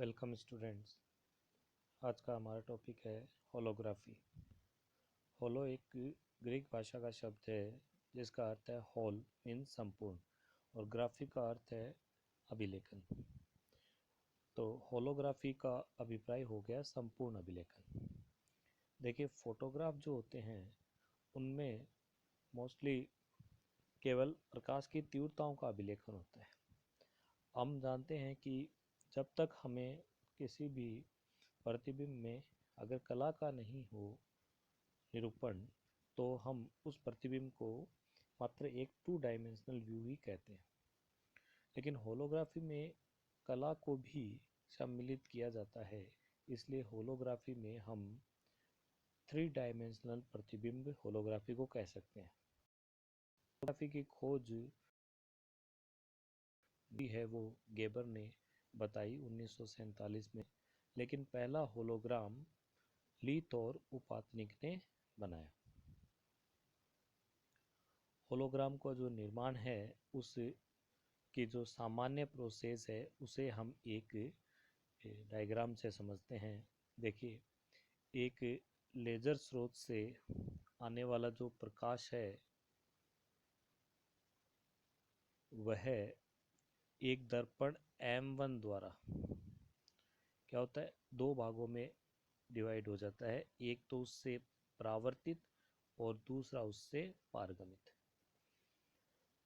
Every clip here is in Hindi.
Welcome students. आज का हमारा टॉपिक है होलोग्राफी। होलो एक ग्रीक भाषा का शब्द है जिसका अर्थ है होल मीन संपूर्ण और ग्राफी का अर्थ है अभिलेखन। तो होलोग्राफी का अभिप्राय हो गया संपूर्ण अभिलेखन। देखिए, फोटोग्राफ जो होते हैं उनमें मोस्टली केवल प्रकाश की तीव्रताओं का अभिलेखन होता है। हम जानते हैं कि जब तक हमें किसी भी प्रतिबिंब में अगर कला का नहीं हो निरूपण, तो हम उस प्रतिबिंब को मात्र एक 2 डायमेंशनल व्यू ही कहते हैं। लेकिन होलोग्राफी में कला को भी सम्मिलित किया जाता है, इसलिए होलोग्राफी में हम 3 डायमेंशनल प्रतिबिंब होलोग्राफी को कह सकते हैं। होलोग्राफी की खोज भी है वो गेबर ने बताई 1947 में, लेकिन पहला होलोग्राम ली तौर उपातनिक ने बनाया। होलोग्राम का जो निर्माण है उस की जो सामान्य प्रोसेस है उसे हम एक डायग्राम से समझते हैं। देखिए, एक लेजर स्रोत से आने वाला जो प्रकाश है वह एक दर्पण M1 द्वारा क्या होता है, 2 भागों में डिवाइड हो जाता है। एक तो उससे परावर्तित और दूसरा उससे पारगमित।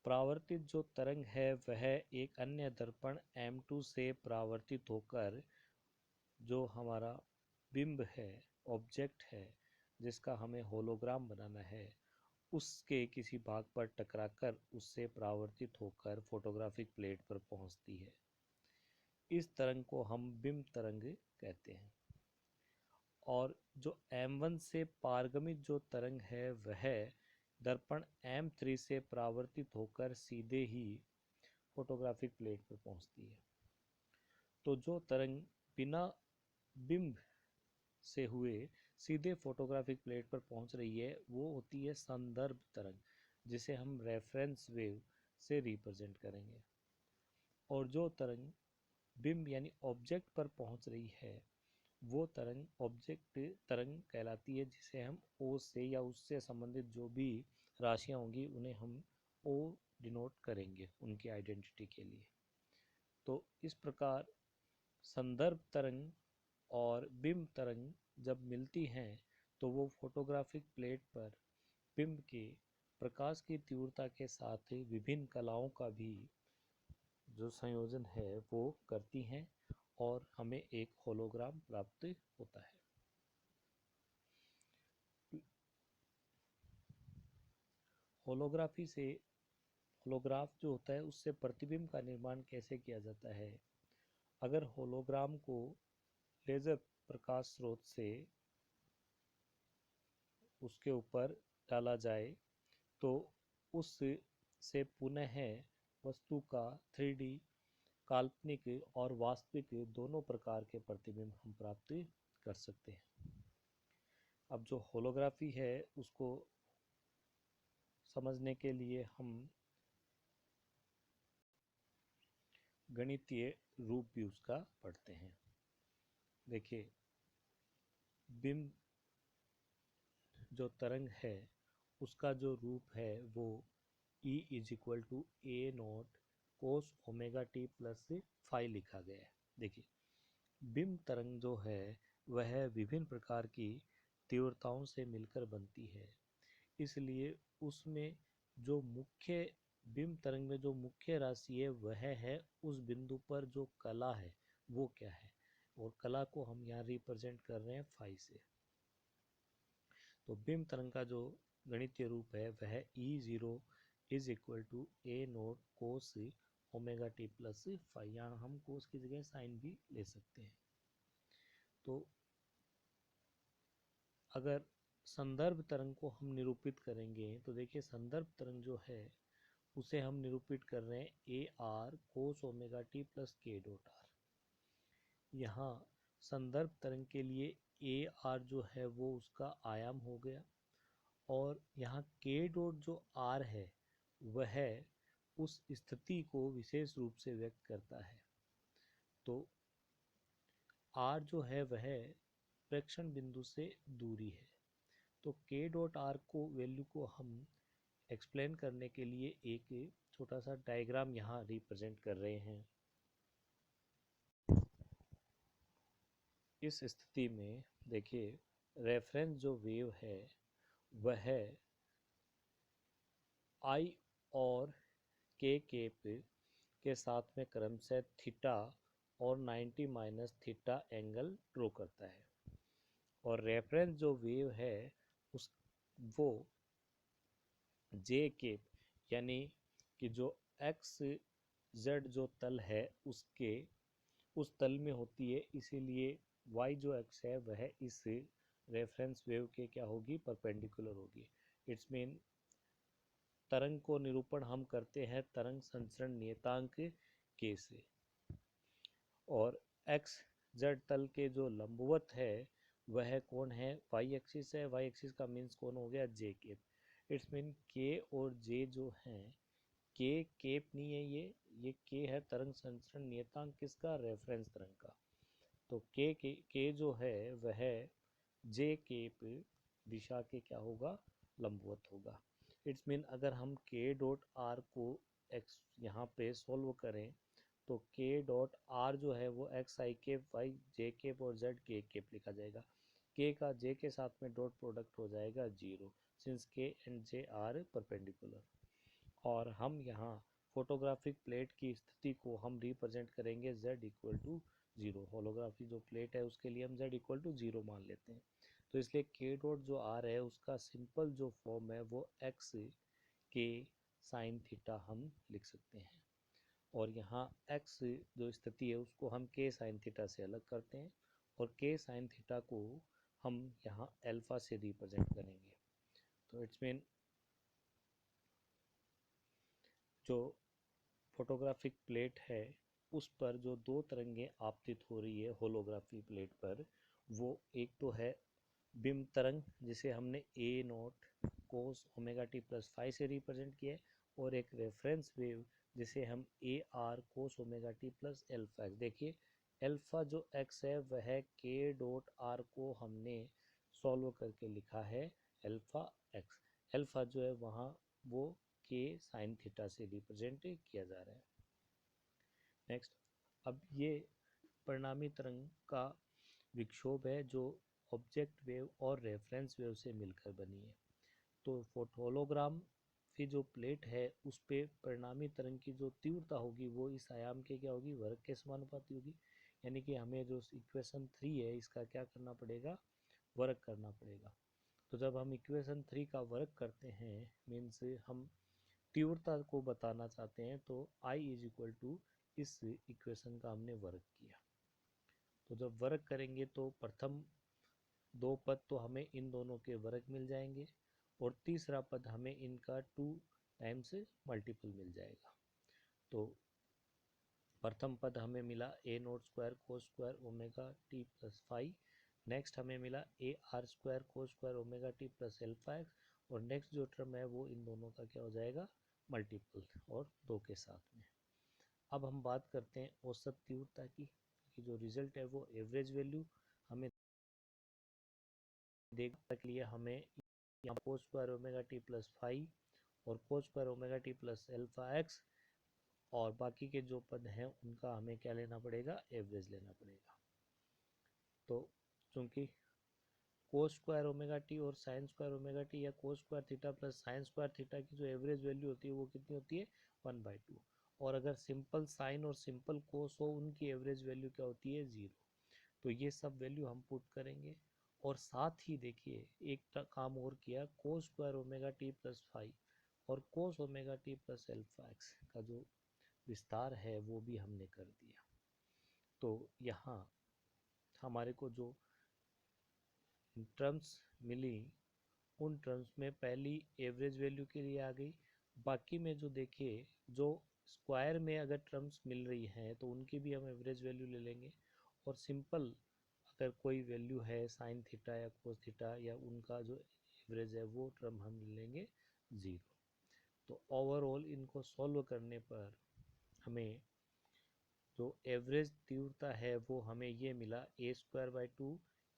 परावर्तित जो तरंग है वह एक अन्य दर्पण M2 से परावर्तित होकर जो हमारा बिंब है, ऑब्जेक्ट है जिसका हमें होलोग्राम बनाना है, उसके किसी भाग पर टकराकर उससे परावर्तित होकर फोटोग्राफिक प्लेट पर पहुंचती है। इस तरंग को हम बिंब तरंग कहते हैं। और जो M1 से पारगमित जो तरंग है वह दर्पण M3 से परावर्तित होकर सीधे ही फोटोग्राफिक प्लेट पर पहुंचती है। तो जो तरंग बिना बिंब से हुए सीधे फोटोग्राफिक प्लेट पर पहुंच रही है वो होती है संदर्भ तरंग, जिसे हम रेफरेंस वेव से रिप्रेजेंट करेंगे। और जो तरंग बिंब यानी ऑब्जेक्ट पर पहुंच रही है वो तरंग ऑब्जेक्ट तरंग कहलाती है, जिसे हम ओ से या उससे संबंधित जो भी राशियां होंगी उन्हें हम ओ डिनोट करेंगे उनकी आइडेंटिटी के लिए। तो इस प्रकार संदर्भ तरंग और बिंब तरंग जब मिलती हैं तो वो फोटोग्राफिक प्लेट पर बिंब के प्रकाश की तीव्रता के साथ विभिन्न कलाओं का भी जो संयोजन है वो करती हैं और हमें एक होलोग्राम प्राप्त होता है। होलोग्राफी से होलोग्राफ जो होता है उससे प्रतिबिंब का निर्माण कैसे किया जाता है। अगर होलोग्राम को लेजर प्रकाश स्रोत से उसके ऊपर डाला जाए तो उस से पुनः वस्तु का 3D काल्पनिक और वास्तविक दोनों प्रकार के प्रतिबिंब हम प्राप्त कर सकते हैं। अब जो होलोग्राफी है उसको समझने के लिए हम गणितीय रूप भी उसका पढ़ते हैं। देखिए, बिंब जो तरंग है उसका जो रूप है वो E = A0 cos ω_t + phi लिखा गया है। देखिए, बिंब तरंग जो है वह विभिन्न प्रकार की तीव्रताओं से मिलकर बनती है, इसलिए उसमें जो मुख्य बिंब तरंग में जो मुख्य राशि है वह है उस बिंदु पर जो कला है वो क्या है, और कला को हम यहाँ रिप्रेजेंट कर रहे हैं फाई से। तो बिंब तरंग का जो गणितीय रूप है वह E0 = A0 cos ω_t + phi। यहाँ हम कोस की जगह साइन भी ले सकते हैं। तो अगर संदर्भ तरंग को हम निरूपित करेंगे तो देखिए, संदर्भ तरंग जो है उसे हम निरूपित कर रहे हैं AR cos ω_t + k.r। यहाँ संदर्भ तरंग के लिए AR जो है वो उसका आयाम हो गया, और यहाँ k.r जो R है वह उस स्थिति को विशेष रूप से व्यक्त करता है। तो r जो है वह प्रेक्षण बिंदु से दूरी है। तो k डॉट आर को वैल्यू को हम एक्सप्लेन करने के लिए एक छोटा सा डायग्राम यहाँ रिप्रेजेंट कर रहे हैं। इस स्थिति में देखिए, रेफरेंस जो वेव है वह आई और के केप के साथ में क्रमशः थीटा और 90 माइनस थीटा एंगल ड्रॉ करता है, और रेफरेंस जो वेव है उस वो जे केप यानी कि जो एक्स जेड जो तल है उसके उस तल में होती है, इसीलिए वाई जो एक्स है वह इस रेफरेंस वेव के क्या होगी, परपेंडिकुलर होगी। इट्स मीन तरंग को निरूपण हम करते हैं तरंग संचरण नियतांक के से, और एक्स जेड तल के जो लंबवत है वह कौन है, वाई एक्सिस है। वाई एक्सिस का मीन्स कौन हो गया, जे केप। इट्स मीन के और जे जो हैं, के केप नहीं है, ये के है तरंग संचरण नियतांक किसका, रेफरेंस तरंग का। तो के जो है वह जे केप दिशा के क्या होगा, लंबवत होगा। इट्स मीन अगर हम के डॉट आर को एक्स यहाँ पे सॉल्व करें तो के डॉट आर जो है वो एक्स आई केप वाई जे केप और जेड के केप लिखा जाएगा। के का जे के साथ में डॉट प्रोडक्ट हो जाएगा 0, सिंस के एंड जे आर परपेंडिकुलर। और हम यहाँ फोटोग्राफिक प्लेट की स्थिति को हम रिप्रेजेंट करेंगे z इक्वल टू 0। होलोग्राफी जो प्लेट है उसके लिए हम z इक्वल टू 0 मान लेते हैं। तो इसलिए के डॉट जो आर है उसका सिंपल जो फॉर्म है वो एक्स के साइन थीटा हम लिख सकते हैं, और यहाँ x जो स्थिति है उसको हम k साइन थीटा से अलग करते हैं, और k साइन थीटा को हम यहाँ अल्फा से रिप्रेजेंट करेंगे। तो इट्स मीन जो फोटोग्राफिक प्लेट है उस पर जो दो तरंगें आपतित हो रही है होलोग्राफी प्लेट पर, वो एक तो है बिंब तरंग जिसे हमने a naught cos omega t plus five से रिप्रेजेंट किया है, और एक रेफरेंस वेव जिसे हम a r cos omega t plus alpha x. देखिए एल्फा जो एक्स है वह के डॉट आर को हमने सॉल्व करके लिखा है एल्फा एक्स। एल्फा जो है वहाँ वो के साइन थीटा से रिप्रेजेंट किया जा रहा है। नेक्स्ट, अब ये परिणामी तरंग का विक्षोभ है जो ऑब्जेक्ट वेव और रेफरेंस वेव से मिलकर बनी है। तो फोटोलोग्राम की जो प्लेट है उस पे परिणामी तरंग की जो तीव्रता होगी वो इस आयाम के क्या होगी, वर्ग के समानुपाती होगी। यानी कि हमें जो इक्वेशन 3 है इसका क्या करना पड़ेगा, वर्ग करना पड़ेगा। तो जब हम इक्वेशन 3 का वर्ग करते हैं मीन्स हम तीव्रता को बताना चाहते हैं, तो I इज इक्वल टू इस इक्वेशन का हमने वर्ग किया। तो जब वर्ग करेंगे तो प्रथम दो पद तो हमें इन दोनों के वर्ग मिल जाएंगे, और तीसरा पद हमें इनका 2 टाइम्स मल्टीपल मिल जाएगा। तो प्रथम पद हमें मिला a naught square cos square omega t plus five, next हमें मिला a r square cos square omega t plus alpha x, और नेक्स्ट जो टर्म है वो इन दोनों का क्या हो जाएगा, मल्टीपल और 2 के साथ में। अब हम बात करते हैं औसत तीव्रता की, कि जो रिजल्ट है वो एवरेज वैल्यू हमें देखने के लिए हमें यहाँ cos square omega t plus five और cos square omega t plus alpha x और बाकी के जो पद हैं उनका हमें क्या लेना पड़ेगा, एवरेज लेना पड़ेगा। तो चूंकि कोस स्क्वायर ओमेगा टी और साइन स्क्वायर ओमेगा टी या cos square theta plus sine square theta की जो एवरेज वैल्यू होती है वो कितनी होती है, 1/2। और अगर सिंपल साइन और सिंपल कोस हो उनकी एवरेज वैल्यू क्या होती है, 0। तो ये सब वैल्यू हम पुट करेंगे, और साथ ही देखिए एक काम और किया, cos square omega t plus five और cos omega t plus alpha x का जो विस्तार है वो भी हमने कर दिया। तो यहाँ हमारे को जो टर्म्स मिली उन टर्म्स में पहली एवरेज वैल्यू के लिए आ गई, बाकी में जो देखिए जो स्क्वायर में अगर टर्म्स मिल रही हैं तो उनकी भी हम एवरेज वैल्यू ले लेंगे, और सिंपल अगर कोई वैल्यू है साइन थीटा या कोस थीटा या उनका जो एवरेज है वो टर्म हम ले लेंगे 0। तो ओवरऑल इनको सॉल्व करने पर हमें जो एवरेज तीव्रता है वो हमें ये मिला a²/2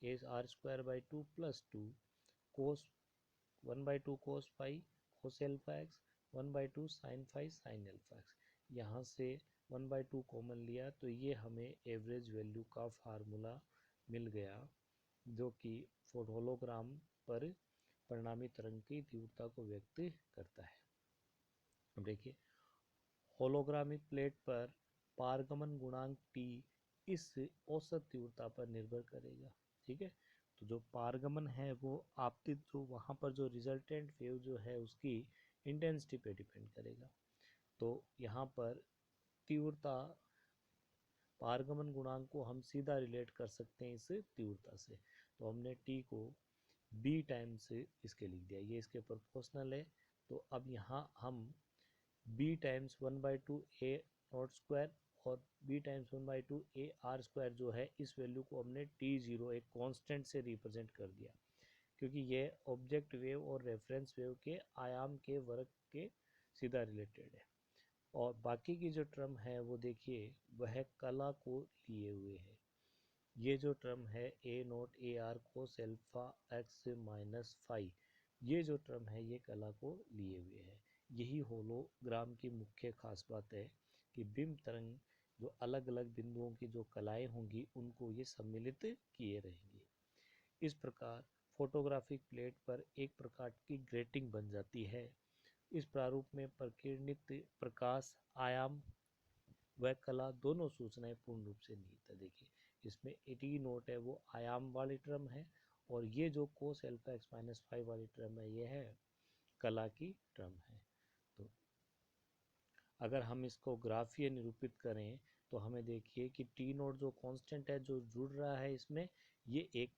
r²/2 plus 2 cos 1/2 cos pi cos alpha x 1/2 sine phi sine alpha x. यहाँ से 1/2 कॉमन लिया तो ये हमें एवरेज वैल्यू का फार्मूला मिल गया, जो कि होलोग्राम पर परिणामी तरंग की तीव्रता को व्यक्त करता है। अब देखिए, होलोग्रामिक प्लेट पर पारगमन गुणांक T इस औसत तीव्रता पर निर्भर करेगा। ठीक है, तो जो पारगमन है वो आपतित जो वहाँ पर जो रिजल्टेंट वेव जो है उसकी इंटेंसिटी पे डिपेंड करेगा। तो यहाँ पर तीव्रता पारगमन गुणांक को हम सीधा रिलेट कर सकते हैं इस तीव्रता से। तो हमने T को B टाइम्स इसके लिख दिया, ये इसके प्रोपोर्शनल है। तो अब यहाँ हम b टाइम्स 1/2 a² और b टाइम्स 1/2 ar² जो है इस वैल्यू को हमने t0 एक कांस्टेंट से रिप्रेजेंट कर दिया, क्योंकि ये ऑब्जेक्ट वेव और रेफरेंस वेव के आयाम के वर्ग के सीधा रिलेटेड है। और बाकी की जो टर्म है वो देखिए वह कला को लिए हुए है। ये जो टर्म है a0 ar cos alpha x minus phi, ये जो टर्म है ये कला को लिए हुए है। यही होलोग्राम की मुख्य खास बात है कि बिंब तरंग जो अलग अलग बिंदुओं की जो कलाएं होंगी उनको ये सम्मिलित किए रहेंगे। इस प्रकार फोटोग्राफिक प्लेट पर एक प्रकार की ग्रेटिंग बन जाती है। इस प्रारूप में प्रकीर्णित प्रकाश आयाम वह कला दोनों सूचनाएं पूर्ण रूप से निहित है। देखिए, इसमें T0 है वो आयाम वाली टर्म है, और ये जो कोस एल्फा एक्स माइनस फाइव वाली टर्म है ये है कला की टर्म है। तो अगर हम इसको ग्राफीय निरूपित करें तो हमें देखिए कि T0 जो कांस्टेंट है जो जुड़ रहा है इसमें, ये एक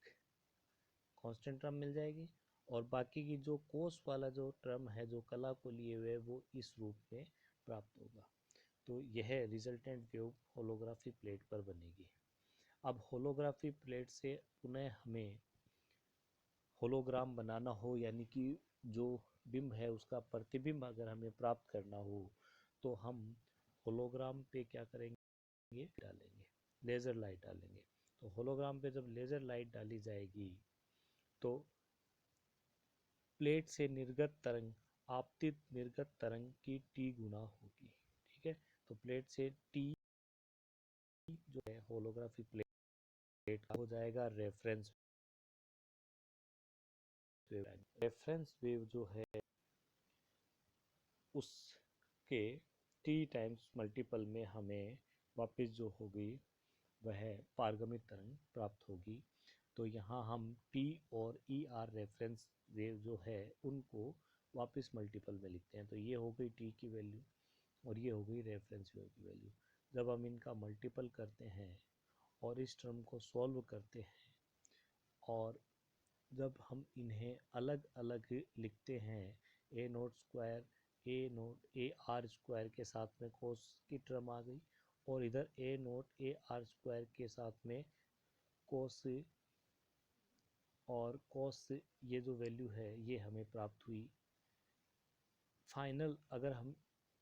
कांस्टेंट टर्म मिल जाएगी, और बाकी की जो कोस वाला जो टर्म है जो कला को लिए हुए वो इस रूप में प्राप्त होगा। तो यह रिजल्टेंट वेव होलोग्राफी प्लेट पर बनेगी। अब होलोग्राफी प्लेट से पुनः हमें होलोग्राम बनाना हो, यानी कि जो बिंब है उसका प्रतिबिंब अगर हमें प्राप्त करना हो, तो हम होलोग्राम पे क्या करेंगे, डालेंगे लेज़र लाइट डालेंगे। तो होलोग्राम पे जब लेज़र लाइट डाली जाएगी तो प्लेट से निर्गत तरंग आपतित निर्गत तरंग की T गुना होगी। ठीक है, तो प्लेट से T जो है होलोग्राफी प्लेट का हो जाएगा रेफरेंस वेव। रेफरेंस वेव जो है उसके T टाइम्स मल्टीपल में हमें वापस जो होगी वह पारगमित तरंग प्राप्त होगी। तो यहाँ हम T और ER रेफरेंस वेव जो है उनको वापस मल्टीपल में लिखते हैं। तो ये हो गई T की वैल्यू और ये हो गई रेफरेंस वेव की वैल्यू। जब हम इनका मल्टीपल करते हैं और इस टर्म को सॉल्व करते हैं, और जब हम इन्हें अलग अलग लिखते हैं, a0² ar² के साथ में कोस की टर्म आ गई, और इधर a0 ar² के साथ में कोस, और कोस ये जो वैल्यू है ये हमें प्राप्त हुई। फाइनल अगर हम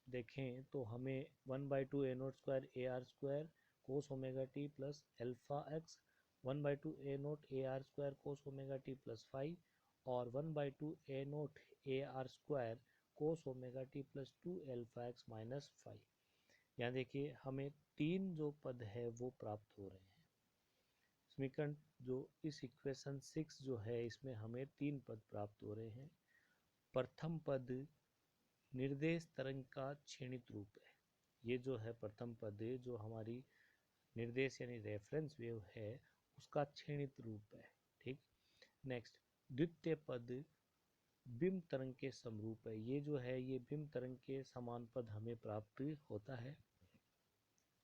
देखें तो हमें 1/2 a0² ar² कोस omega t plus alpha x 1/2 a0 ar² कोस ओमेगा टी प्लस फाइव, और 1/2 a0 ar² कोस omega t plus 2 alpha x minus five. यहाँ देखिए हमें तीन जो पद है वो प्राप्त हो रहे हैं। समीकरण जो इस इक्वेशन 6 जो है इसमें हमें तीन पद प्राप्त हो रहे हैं। प्रथम पद निर्देश तरंग का क्षीणित रूप है, ये जो है प्रथम पद जो हमारी निर्देश यानी रेफरेंस वेव है उसका क्षीणित रूप है। ठीक, नेक्स्ट द्वितीय पद बिंब तरंग के समरूप है, ये जो है ये बिंब तरंग के समान पद हमें प्राप्त होता है,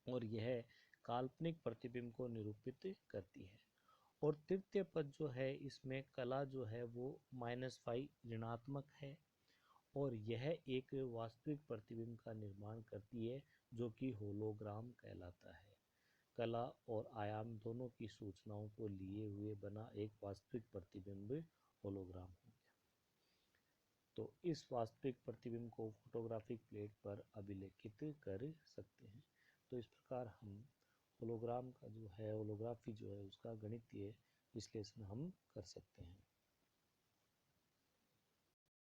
और यह काल्पनिक प्रतिबिंब को निरूपित करती है। और तृतीय पद जो है इसमें कला जो है वो -फाई ऋणात्मक है, और यह एक वास्तविक प्रतिबिंब का निर्माण करती है जो कि होलोग्राम कहलाता है। कला और आयाम दोनों की सूचनाओं को लिए हुए बना एक वास्तविक प्रतिबिंब होलोग्राम हो गया। तो इस वास्तविक प्रतिबिंब को फोटोग्राफिक प्लेट पर अभिलेखित कर सकते हैं। तो इस प्रकार हम होलोग्राम का जो है, होलोग्राफी जो है, उसका गणितीय विश्लेषण हम कर सकते हैं।